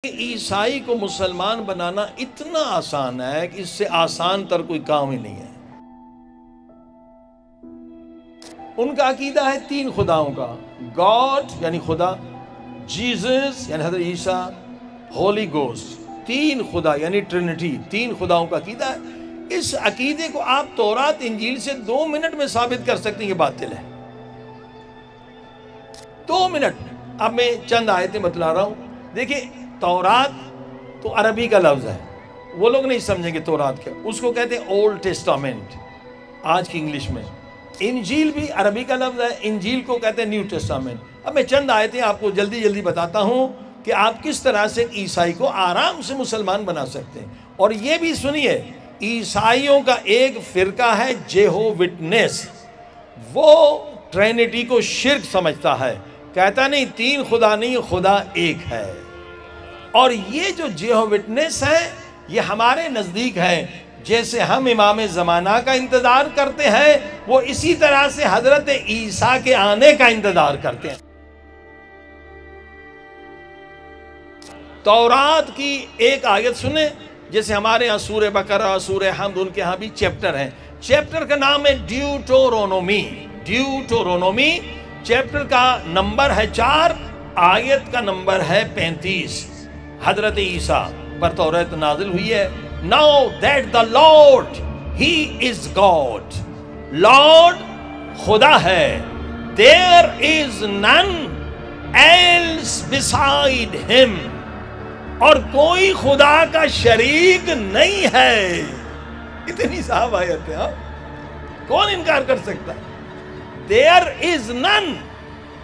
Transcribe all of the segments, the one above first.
عیسائی کو مسلمان بنانا اتنا آسان ہے کہ اس سے آسان تر کوئی کام ہی نہیں ہے۔ ان کا عقیدہ ہے تین خداؤں کا، گاڈ یعنی خدا، جیزس یعنی حضرت عیسیٰ، ہولی گوسٹ، تین خدا یعنی ٹرینٹی، تین خداؤں کا عقیدہ ہے۔ اس عقیدے کو آپ تورات انجیل سے 2 منٹ میں ثابت کر سکتے ہیں یہ باطل ہے۔ 2 منٹ۔ اب میں چند آیتیں بتلا رہا ہوں۔ دیکھیں، تورات تو عربی کا لفظ ہے، وہ لوگ نہیں سمجھیں گے تورات کیا، اس کو کہتے ہیں اولڈ ٹیسٹامنٹ آج کی انگلش میں۔ انجیل بھی عربی کا لفظ ہے، انجیل کو کہتے ہیں نیو ٹیسٹامنٹ۔ اب میں چند آیتیں آپ کو جلدی جلدی بتاتا ہوں کہ آپ کس طرح سے عیسائی کو آرام سے مسلمان بنا سکتے ہیں۔ اور یہ بھی سنیے، عیسائیوں کا ایک فرقہ ہے جیہو وٹنس، وہ ٹرینٹی کو شرک سمجھتا ہے، کہتا نہیں تین خدا نہیں، خدا ایک ہے۔ اور یہ جو جیہو وٹنس ہے یہ ہمارے نزدیک ہے، جیسے ہم امام زمانہ کا انتظار کرتے ہیں وہ اسی طرح سے حضرت عیسیٰ کے آنے کا انتظار کرتے ہیں۔ تورات کی ایک آیت سنیں، جیسے ہمارے ہاں سورہ بقرہ، سورہ حمد، ان کے ہاں بھی چیپٹر ہیں۔ چیپٹر کا نام ہے ڈیوٹورونومی۔ ڈیوٹورونومی چیپٹر کا نمبر ہے 4، آیت کا نمبر ہے 35۔ حضرت عیسیٰ پر تورات نازل ہوئی ہے۔ Now that the Lord, He is God. Lord خدا ہے۔ There is none else beside Him. اور کوئی خدا کا شریک نہیں ہے۔ اتنی صاحب آیت ہے، ہاں؟ کون انکار کر سکتا ہے؟ There is none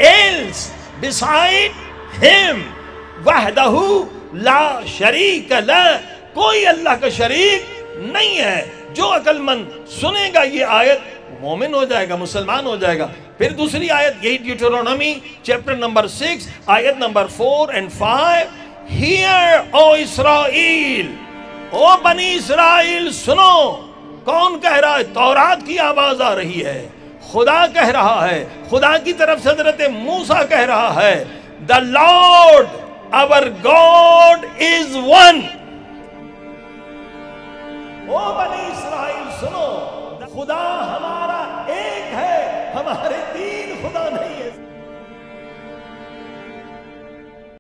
else beside Him. وحدہ لا شریک لہ، کوئی اللہ کا شریک نہیں ہے۔ جو عقل مند سنے گا یہ آیت مومن ہو جائے گا، مسلمان ہو جائے گا۔ پھر دوسری آیت یہی ڈیوٹرونومی چیپٹر نمبر 6 آیت نمبر 4 and 5۔ Hear O اسرائیل، او بنی اسرائیل سنو۔ کون کہہ رہا ہے؟ تورات کی آواز آ رہی ہے، خدا کہہ رہا ہے، خدا کی طرف سے حضرت موسیٰ کہہ رہا ہے، The Lord our God is one۔ او بنی اسرائیل سنو، خدا ہمارا